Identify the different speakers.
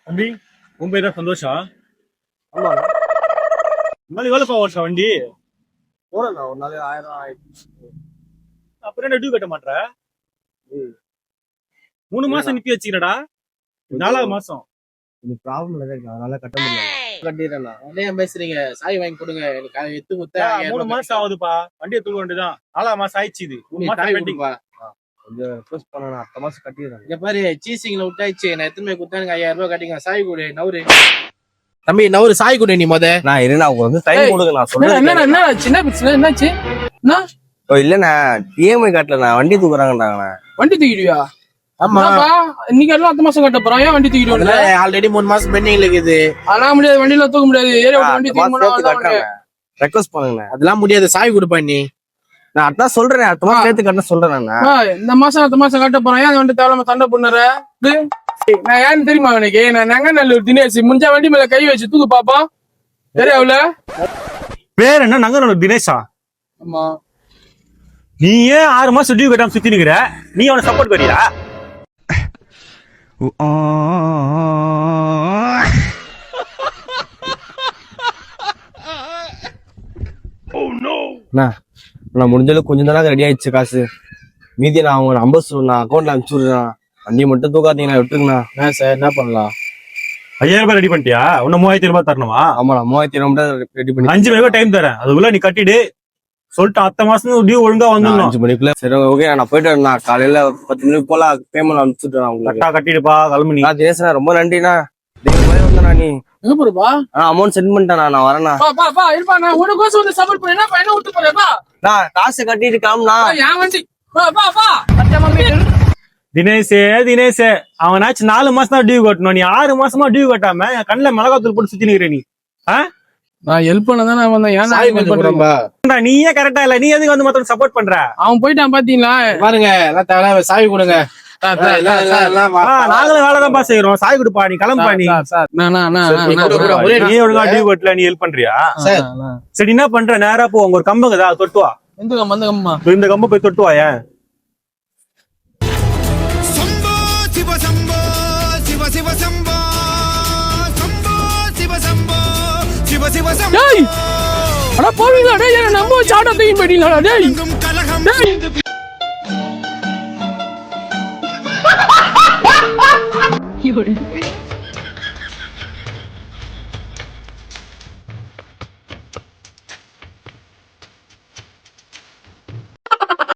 Speaker 1: தம்பி மும்பை தான் சந்தோஷம்.
Speaker 2: ஆமா
Speaker 1: நாளைக்கு எவ்வளோ வருஷம் வண்டி?
Speaker 2: போறேண்ணா ஒரு நாளைக்கு 1000 ஆயிடுச்சு.
Speaker 1: அப்புறம் என்ன டியூ கட்ட மாட்டேற? 3 மாசம் நித்தி வச்சுக்கிறடா, 4வது மாசம்.
Speaker 2: இது ப்ராப்ளம் இல்லை, அதனால கட்ட முடியல. கட்டிடுறேண்ணா.
Speaker 3: அதே பேசுறீங்க, சாய் வாங்கி கொடுங்க. எனக்கு எத்து குத்த
Speaker 1: 3 மாசம் ஆகுதுப்பா, வண்டியை தூக்க வேண்டியதான். 4வது மாசம் ஆயிடுச்சு. இது 3 மாசம் பெண்டிங்.
Speaker 2: கொஞ்சம் ரெக்வஸ்ட் பண்ணணும், அடுத்த மாசம் கட்டிடுறேன்.
Speaker 3: இங்க பாரு, சீசிங்ல விட்டாச்சு. நான் எத்தனை போய் குத்தா எனக்கு 5000 ரூபாய் கட்டிங்க. சாய் கொடு, நவரு தம்பி, நவரு சாய் கொடு. நீ
Speaker 2: நான் இருண்ணா, அவங்க வந்து டைம் கொடுங்க. நான் சொல்றேன்.
Speaker 3: என்ன சின்ன பிரச்சனை என்னாச்சு?
Speaker 2: இல்லண்ணா, இஎம்ஐ கட்டலண்ணா, வண்டி தூக்குறாங்கண்ணா.
Speaker 3: வண்டி தூக்கிடுவியா? ஆமா, இன்னைக்கு எல்லாம் 10 மாசம் கட்ட போறோம். ஏன் வண்டி தூக்கிடுவாங்க? ஆல்ரெடி 3 மாசம் பெண்டிங்ல இருக்குது. அதெல்லாம் முடியாது, வண்டியில தூக்க முடியாது. ஏரியா வண்டி தூக்க
Speaker 2: ரெக்வஸ்ட் பண்ணுங்க.
Speaker 3: அதெல்லாம் முடியாது. சாய் கொடுப்பா. நீ
Speaker 2: நான் அதான் சொல்றேன், அடுத்த மாசம் சேர்த்து கட்ட சொல்றேன்.
Speaker 3: இந்த மாசம் அடுத்த மாசம் கட்ட போறேன். ஏன் வண்டி தேவையில்லாம சண்டை பண்ணுற? நான் ஏன்னு தெரியுமா எனக்கு? நான் நங்கநல்லூர் தினேஷ். முடிஞ்சா வண்டி மேல கை வச்சு தூக்கு பாப்பா. சரியாவுல?
Speaker 1: பேர் என்ன? நங்கநல்லூர் தினேஷா?
Speaker 3: ஆமா.
Speaker 1: நீ ஏன் 6 மாசம் டியூ கட்டாம சுத்தி நிக்கிற? நீ அவனை சப்போர்ட் பண்ணியா?
Speaker 2: நான் முடிஞ்சளவுக்கு கொஞ்சம் தானே ரெடி ஆயிடுச்சு காசு. மீதி நான் அவங்க நம்பர் சொல்லுண்ணா, அக்கௌண்ட்ல அனுப்பிச்சு விடுறேன். வண்டி மட்டும் தூக்காதீங்கண்ணா, விட்டுருங்கண்ணா.
Speaker 3: சார் என்ன பண்ணலாம்?
Speaker 1: 5000 ரூபாய் ரெடி பண்ணிட்டியா? இன்னும் 3000 ரூபாய் தரணுமா?
Speaker 2: ஆமாண்ணா, 3000 ரெடி பண்ணி
Speaker 1: 5 மணிக்கு டைம் தரேன். அதுக்குள்ள நீ கட்டிடு சொல்லிட்டு அடுத்த மாசம் டியூ ஒழுங்கா வந்துடணும்.
Speaker 2: 5 மணிக்குள்ள. சரி ஓகே, நான் போயிட்டு வரேன். காலையில 10 மணிக்கு போல பேமெண்ட் அனுப்பிச்சுட்டேன் உங்களுக்கு.
Speaker 1: கரெக்டா கட்டிடுப்பா, கிளம்பு நீ.
Speaker 2: தினேஷ்ண்ணா, ரொம்ப நன்றிண்ணா. வந்தா நீ
Speaker 3: எங்க போறப்பா?
Speaker 2: அமௌண்ட் சென்ட் பண்ணிட்டேன், நான் வரேண்ணா.
Speaker 3: நான் உனக்கு வந்து சப்போர்ட் பண்ணேன்னா என்ன விட்டு போறேப்பா?
Speaker 2: நான் காசை கட்டிட்டு கிளம்புனா
Speaker 3: என் வண்டி.
Speaker 1: தினேஷே அவனாச்சும் 4 மாசம் தான் டியூ கட்டணும். நீ 6 மாசமா டியூ கட்டாம என் கண்ணுல மிளகாத்தூள் போட்டு சுத்தி நிக்கிற நீ.
Speaker 3: நான் ஹெல்ப் பண்ணதான் நான் வந்தேன். ஏன்
Speaker 1: நீயே கரெக்டா இல்ல, நீ எதுக்கு வந்து மத்தவங்க சப்போர்ட் பண்ற?
Speaker 3: அவன் போயிட்டான் பாத்தீங்களா? பாருங்க, எல்லாம் தேவை. சாவி கொடுங்க.
Speaker 1: நாங்களும் வேலைதான் செய்யறோம். சாய் கொடுப்பா, நீ கிளம்பா. நீ ஒழுங்கா டியூ கட்டல, நீ ஹெல்ப் பண்றியா? சரி, என்ன பண்ற? நேரா போ, உங்க ஒரு கம்புக்குதா, தொட்டுவா.
Speaker 3: எந்த கம்பம்? அந்த கம்பமா?
Speaker 1: இந்த கம்பு போய் தொட்டுவா. ஏன்
Speaker 3: போவீங்களா? நம்ம சாட்டா தூக்கி போயிட்டீங்களா? டேய்